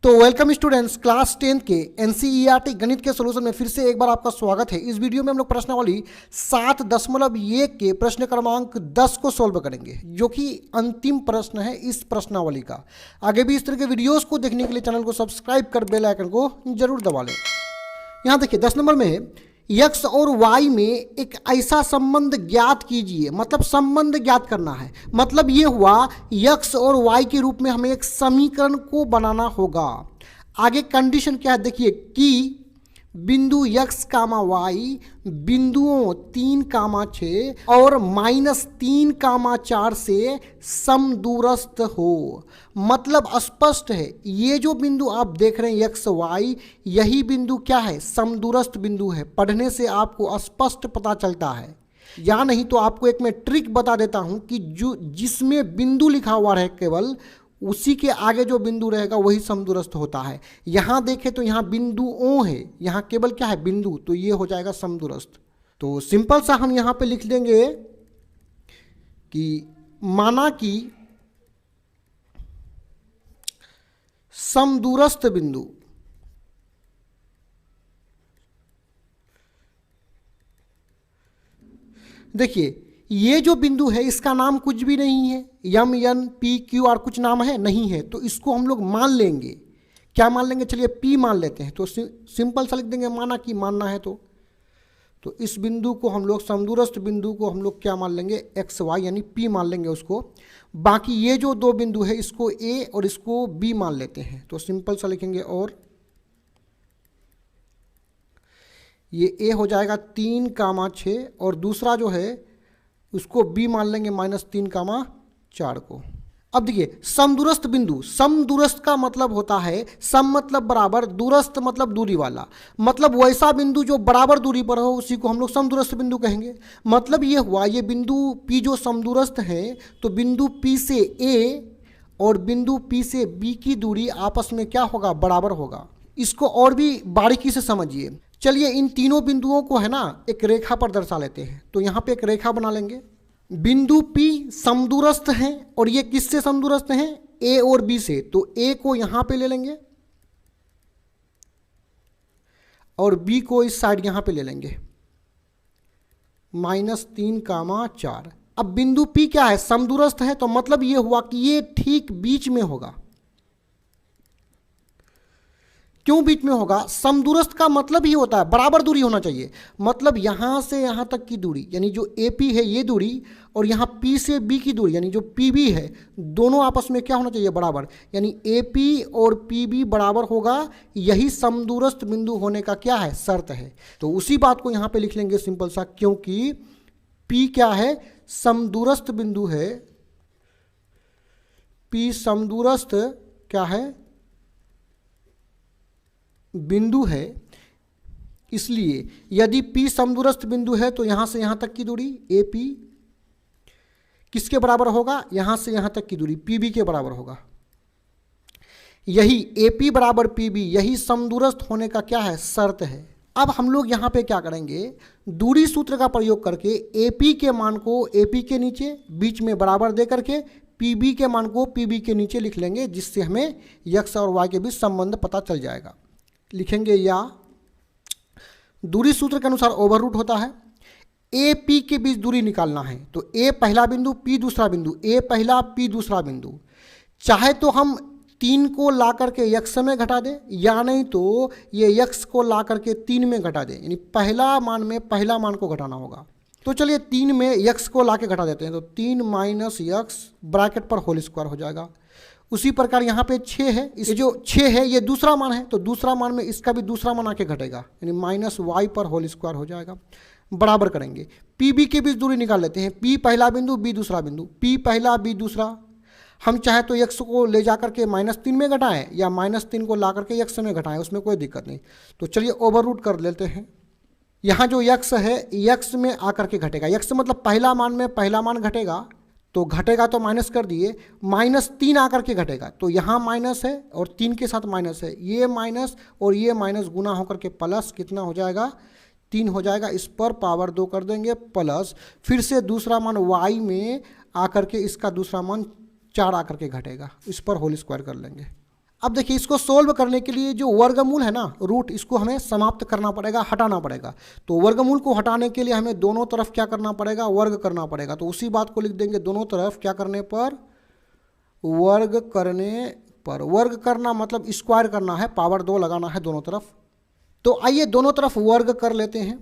तो welcome students, class 10 के NCERT गणित के सोल्यूशन में फिर से एक बार आपका स्वागत है। इस वीडियो में हम लोग प्रश्नावली 7.1 के प्रश्न क्रमांक 10 को सॉल्व करेंगे, जो कि अंतिम प्रश्न है इस प्रश्नावली का। आगे भी इस तरह के वीडियोस को देखने के लिए चैनल को सब्सक्राइब कर बेल आइकन को जरूर दबा लें। यहाँ देखिए 10 नंबर में यक्स और वाई में एक ऐसा संबंध ज्ञात कीजिए, मतलब संबंध ज्ञात करना है। मतलब ये हुआ यक्स और वाई के रूप में हमें एक समीकरण को बनाना होगा। आगे कंडीशन क्या है देखिए कि बिंदु यक्स कामा वाई बिंदुओं 3,6 और -3,4 से समदूरस्थ हो। मतलब स्पष्ट है, ये जो बिंदु आप देख रहे हैं यक्स वाई, यही बिंदु क्या है? समदूरस्थ बिंदु है। पढ़ने से आपको स्पष्ट पता चलता है। या नहीं तो आपको एक मैं ट्रिक बता देता हूं कि जो जिसमें बिंदु लिखा हुआ है केवल उसी के आगे जो बिंदु रहेगा वही समदूरस्थ होता है। यहाँ देखें तो यहाँ बिंदु ओ है, यहाँ केवल क्या है? बिंदु, तो ये हो जाएगा समदूरस्थ। तो सिंपल सा हम यहाँ पे लिख देंगे कि माना कि समदूरस्थ बिंदु देखिए ये जो बिंदु है इसका नाम कुछ भी नहीं है, M N P Q R कुछ नाम है नहीं है, तो इसको हम लोग मान लेंगे। क्या मान लेंगे? चलिए पी मान लेते हैं। तो सिंपल सा लिख देंगे, माना कि मानना है तो इस बिंदु को हम लोग समदूरस्थ बिंदु को हम लोग क्या मान लेंगे? एक्स वाई यानी पी मान लेंगे उसको। बाकी ये जो दो बिंदु है इसको ए और इसको बी मान लेते हैं। तो सिंपल सा लिखेंगे और ये ए हो जाएगा 3,6 और दूसरा जो है उसको बी मान लेंगे -3,4 को। अब देखिए समदूरस्थ बिंदु, समदूरस्थ का मतलब होता है सम मतलब बराबर, दूरस्थ मतलब दूरी वाला। मतलब वैसा बिंदु जो बराबर दूरी पर हो उसी को हम लोग समदूरस्थ बिंदु कहेंगे। मतलब ये हुआ ये बिंदु पी जो समदूरस्थ है, तो बिंदु पी से ए और बिंदु पी से बी की दूरी आपस में क्या होगा? बराबर होगा। इसको और भी बारीकी से समझिए। चलिए इन तीनों बिंदुओं को है ना एक रेखा पर दर्शा लेते हैं। तो यहाँ पे एक रेखा बना लेंगे। बिंदु P समदूरस्थ हैं और ये किससे समदूरस्थ हैं? A और B से। तो A को यहाँ पे ले लेंगे और B को इस साइड यहाँ पे ले लेंगे -3,4। अब बिंदु P क्या है? समदूरस्थ है, तो मतलब ये हुआ कि ये ठीक बीच में होगा। क्यों बीच में होगा? समदूरस्थ का मतलब ही होता है बराबर दूरी होना चाहिए। मतलब यहाँ से यहाँ तक की दूरी यानी जो AP है ये दूरी और यहाँ P से B की दूरी यानी जो PB है, दोनों आपस में क्या होना चाहिए? बराबर। यानी AP और PB बराबर होगा। यही समदूरस्थ बिंदु होने का क्या है? शर्त है। तो उसी बात को यहाँ पे लिख लेंगे सिंपल सा, क्योंकि P क्या है? समदूरस्थ बिंदु है। P समदूरस्थ क्या है? बिंदु है। इसलिए यदि P समदूरस्थ बिंदु है तो यहां से यहां तक की दूरी AP किसके बराबर होगा? यहां से यहां तक की दूरी PB के बराबर होगा। यही AP बराबर PB, यही समदूरस्थ होने का क्या है? शर्त है। अब हम लोग यहां पे क्या करेंगे? दूरी सूत्र का प्रयोग करके AP के मान को AP के नीचे बीच में बराबर दे करके PB के मान को PB के नीचे लिख लेंगे, जिससे हमें x और y के बीच संबंध पता चल जाएगा। लिखेंगे या दूरी सूत्र के अनुसार ओवररूट होता है। ए पी के बीच दूरी निकालना है तो ए पहला बिंदु पी दूसरा बिंदु, ए पहला पी दूसरा बिंदु। चाहे तो हम 3 को ला करके यक्स में घटा दें, या नहीं तो ये यक्स को ला करके 3 में घटा दें। यानी पहला मान में पहला मान को घटाना होगा। तो चलिए 3 में यक्स को ला के घटा देते हैं। तो 3 - यक्स ब्रैकेट पर होल स्क्वायर हो जाएगा। उसी प्रकार यहाँ पे 6 है, ये जो 6 है ये दूसरा मान है, तो दूसरा मान में इसका भी दूसरा मान आके घटेगा, यानी -y पर होल स्क्वायर हो जाएगा। बराबर करेंगे। PB के बीच दूरी निकाल लेते हैं। P पहला बिंदु B दूसरा बिंदु, P पहला B दूसरा। हम चाहे तो x को ले जा करके -3 में घटाएं या -3 को ला करके x में घटाएं, उसमें कोई दिक्कत नहीं। तो चलिए ओवररूट कर लेते हैं। यहाँ जो x है x में आकर के घटेगा। x मतलब पहला मान में पहला मान घटेगा, तो घटेगा तो माइनस कर दिए, -3 आकर के घटेगा। तो यहाँ माइनस है और 3 के साथ माइनस है, ये माइनस और ये माइनस गुना होकर के प्लस कितना हो जाएगा? 3 हो जाएगा। इस पर पावर 2 कर देंगे प्लस, फिर से दूसरा मान y में आकर के इसका दूसरा मान 4 आकर के घटेगा। इस पर होल स्क्वायर कर लेंगे। अब देखिए इसको सोल्व करने के लिए जो वर्गमूल है ना रूट, इसको हमें समाप्त करना पड़ेगा, हटाना पड़ेगा। तो वर्गमूल को हटाने के लिए हमें दोनों तरफ क्या करना पड़ेगा, वर्ग करना पड़ेगा। तो उसी बात को लिख देंगे, दोनों तरफ क्या करने पर, वर्ग करने पर। वर्ग करना मतलब स्क्वायर करना है, पावर 2 लगाना है दोनों तरफ। तो आइए दोनों तरफ वर्ग कर लेते हैं।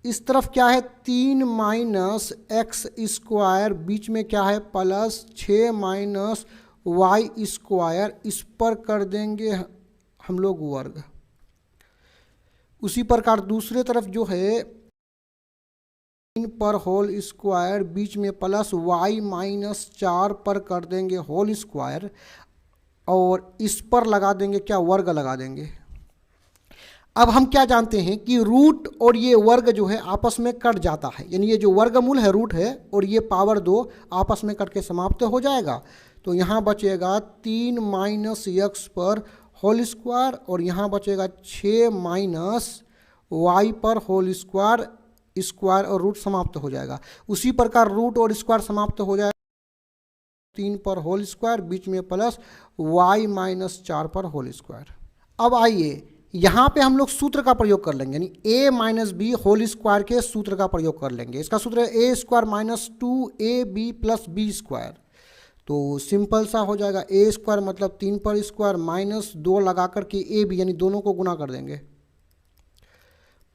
इस तरफ क्या है 3 माइनस एक्स स्क्वायर, बीच में क्या है प्लस 6 माइनस वाई स्क्वायर, इस पर कर देंगे हम लोग वर्ग। उसी प्रकार दूसरे तरफ जो है 3 पर होल स्क्वायर, बीच में प्लस वाई माइनस 4 पर कर देंगे होल स्क्वायर, और इस पर लगा देंगे क्या, वर्ग लगा देंगे। अब हम क्या जानते हैं कि रूट और ये वर्ग जो है आपस में कट जाता है, यानी ये जो वर्गमूल है रूट है और ये पावर 2 आपस में कट के समाप्त हो जाएगा। तो यहाँ बचेगा 3 माइनस एक्स पर होल स्क्वायर, और यहाँ बचेगा 6 माइनस वाई पर होल स्क्वायर, स्क्वायर और रूट समाप्त हो जाएगा। उसी प्रकार रूट और स्क्वायर समाप्त हो जाएगा, 3 पर होल स्क्वायर, बीच में प्लस वाई माइनस 4 पर होल स्क्वायर। अब आइए यहाँ पे हम लोग सूत्र का प्रयोग कर लेंगे, यानी a minus b whole square के सूत्र का प्रयोग कर लेंगे। इसका सूत्र है a square minus 2ab plus b square. तो सिंपल सा हो जाएगा, ए स्क्वायर मतलब 3 पर स्क्वायर माइनस 2 लगा करके ए बी, यानी दोनों को गुना कर देंगे,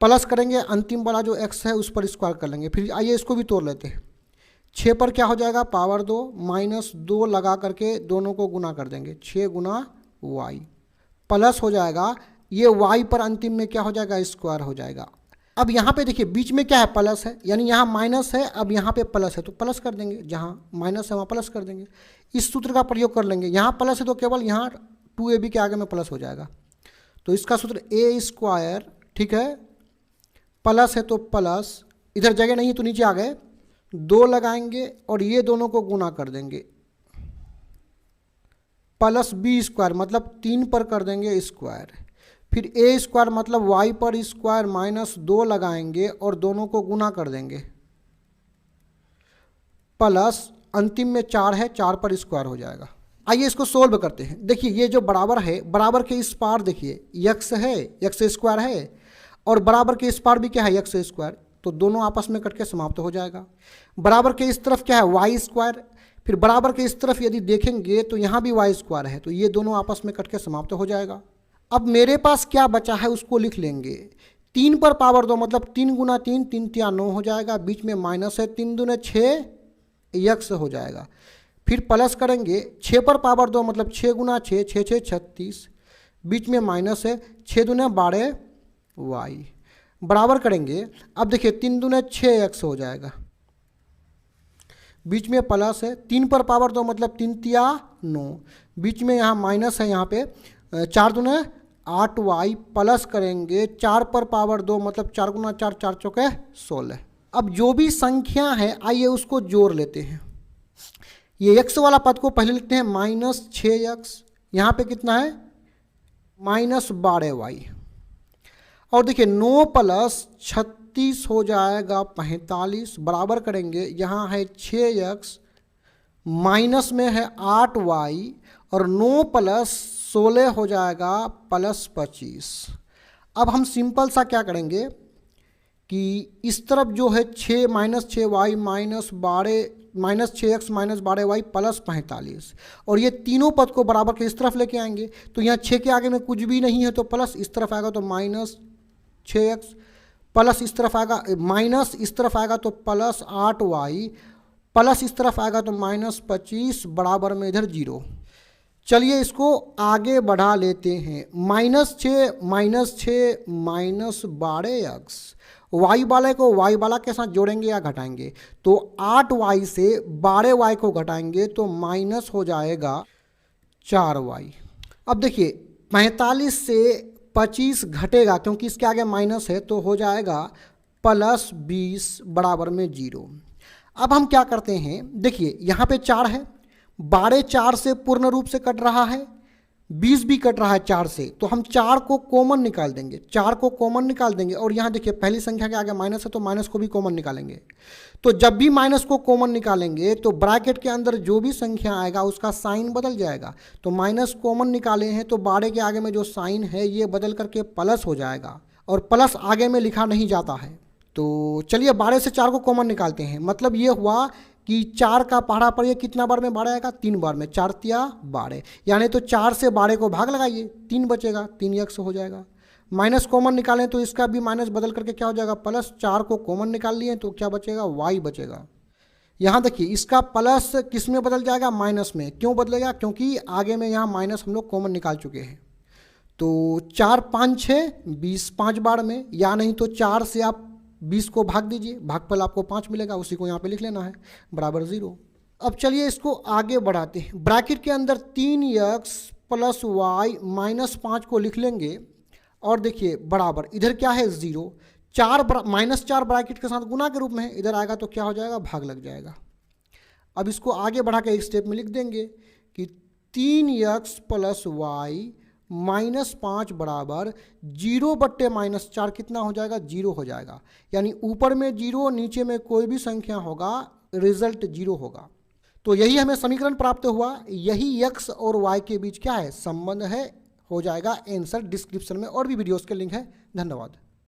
प्लस करेंगे अंतिम वाला जो x है उस पर स्क्वायर कर लेंगे। फिर आइए इसको भी तोड़ लेते हैं। 6 पर क्या हो जाएगा पावर 2 माइनस 2 लगा करके दोनों को गुना कर देंगे, 6 गुना y, प्लस हो जाएगा ये y पर अंतिम में क्या हो जाएगा, स्क्वायर हो जाएगा। अब यहाँ पे देखिए बीच में क्या है, प्लस है, यानी यहाँ माइनस है, अब यहाँ पे प्लस है तो प्लस कर देंगे, जहाँ माइनस है वहाँ प्लस कर देंगे। इस सूत्र का प्रयोग कर लेंगे, यहाँ प्लस है तो केवल यहाँ 2ab के आगे में प्लस हो जाएगा। तो इसका सूत्र ए स्क्वायर, ठीक है, प्लस है तो प्लस, इधर जगह नहीं है तो नीचे आ गए, 2 लगाएंगे और ये दोनों को गुना कर देंगे, प्लस बी स्क्वायर मतलब 3 पर कर देंगे स्क्वायर। फिर ए स्क्वायर मतलब वाई पर स्क्वायर माइनस 2 लगाएंगे और दोनों को गुना कर देंगे, प्लस अंतिम में 4 है, 4 पर स्क्वायर हो जाएगा। आइए इसको सोल्व करते हैं। देखिए ये जो बराबर है, बराबर के इस पार देखिए x है, x स्क्वायर है, और बराबर के इस पार भी क्या है x स्क्वायर, तो दोनों आपस में कट के समाप्त हो जाएगा। बराबर के इस तरफ क्या है वाई स्क्वायर, फिर बराबर के इस तरफ यदि देखेंगे तो यहाँ भी वाई स्क्वायर है, तो ये दोनों आपस में कट के समाप्त हो जाएगा। अब मेरे पास क्या बचा है उसको लिख लेंगे, 3 पर पावर 2 मतलब 3 गुना 3, 3 तिया 9 हो जाएगा, बीच में माइनस है, 3 दूने 6 x हो जाएगा। फिर प्लस करेंगे 6 पर पावर 2 मतलब 6 गुना 6, 6 6 36, बीच में माइनस है, 6 दूने 12 y, बराबर करेंगे। अब देखिए 3 दूने 6x हो जाएगा, बीच में प्लस है, 3 पर पावर 2 मतलब 3 तिया 9, बीच में यहाँ माइनस है, यहाँ पे 4 दूने 8y, प्लस करेंगे 4 पर पावर 2 मतलब 4 गुना 4, 4 चौके 16। अब जो भी संख्या है आइए उसको जोड़ लेते हैं। ये x वाला पद को पहले लिखते हैं माइनस 6x, यहाँ पे कितना है माइनस 12y, और देखिए 9 प्लस 36 हो जाएगा 45, बराबर करेंगे यहाँ है 6x, माइनस में है 8y, और 9 प्लस 16 हो जाएगा प्लस 25। अब हम सिंपल सा क्या करेंगे कि इस तरफ जो है 6 minus 6y minus 6x minus 12y plus 45, और ये तीनों पद को बराबर के इस तरफ लेके आएंगे। तो यहाँ 6 के आगे में कुछ भी नहीं है तो प्लस इस तरफ आएगा तो माइनस 6x, प्लस इस तरफ आएगा माइनस इस तरफ आएगा तो प्लस 8y, प्लस इस तरफ आएगा तो माइनस 25, बराबर में इधर 0। चलिए इसको आगे बढ़ा लेते हैं, माइनस 6 माइनस 12x, y वाले को y वाला के साथ जोड़ेंगे या घटाएंगे, तो 8y से 12y को घटाएंगे तो माइनस हो जाएगा 4y। अब देखिए 45 से 25 घटेगा क्योंकि इसके आगे माइनस है तो हो जाएगा प्लस 20, बराबर में 0। अब हम क्या करते हैं, देखिए यहाँ पे 4 है, 12 4 से पूर्ण रूप से कट रहा है, 20 भी कट रहा है 4 से, तो हम 4 को कॉमन निकाल देंगे, 4 को कॉमन निकाल देंगे। और यहाँ देखिए पहली संख्या के आगे माइनस है तो माइनस को भी कॉमन निकालेंगे। तो जब भी माइनस को कॉमन निकालेंगे तो ब्रैकेट के अंदर जो भी संख्या आएगा उसका साइन बदल जाएगा। तो माइनस कॉमन निकाले हैं तो 12 के आगे में जो साइन है ये बदल करके प्लस हो जाएगा, और प्लस आगे में लिखा नहीं जाता है। तो चलिए 12 से 4 को कॉमन निकालते हैं। मतलब ये हुआ कि 4 का पहाड़ा पर ये कितना बार में 12 आएगा, 3 बार में, 4 तिया 12, यानी तो 4 से 12 को भाग लगाइए, 3 बचेगा, 3x हो जाएगा। माइनस कॉमन निकालें तो इसका भी माइनस बदल करके क्या हो जाएगा प्लस, 4 को कॉमन निकाल लिए तो क्या बचेगा, y बचेगा। यहाँ देखिए इसका प्लस किस में बदल जाएगा, माइनस में। क्यों बदलेगा, क्योंकि आगे में यहाँ माइनस हम लोग कॉमन निकाल चुके हैं। तो 4 5 6 20, 5 बार में, या नहीं तो 4 से आप 20 को भाग दीजिए, भागफल आपको 5 मिलेगा, उसी को यहाँ पे लिख लेना है बराबर 0। अब चलिए इसको आगे बढ़ाते हैं। ब्रैकेट के अंदर 3x प्लस वाई माइनस 5 को लिख लेंगे, और देखिए बराबर इधर क्या है 0, 4 माइनस 4 ब्रैकेट के साथ गुना के रूप में है, इधर आएगा तो क्या हो जाएगा, भाग लग जाएगा। अब इसको आगे बढ़ा के एक स्टेप में लिख देंगे कि 3x प्लस वाई माइनस 5 बराबर 0 बट्टे माइनस 4 कितना हो जाएगा, 0 हो जाएगा। यानी ऊपर में 0, नीचे में कोई भी संख्या होगा, रिजल्ट 0 होगा। तो यही हमें समीकरण प्राप्त हुआ। यही x और y के बीच क्या है, संबंध है। हो जाएगा आंसर। डिस्क्रिप्शन में और भी वीडियोस के लिंक है। धन्यवाद।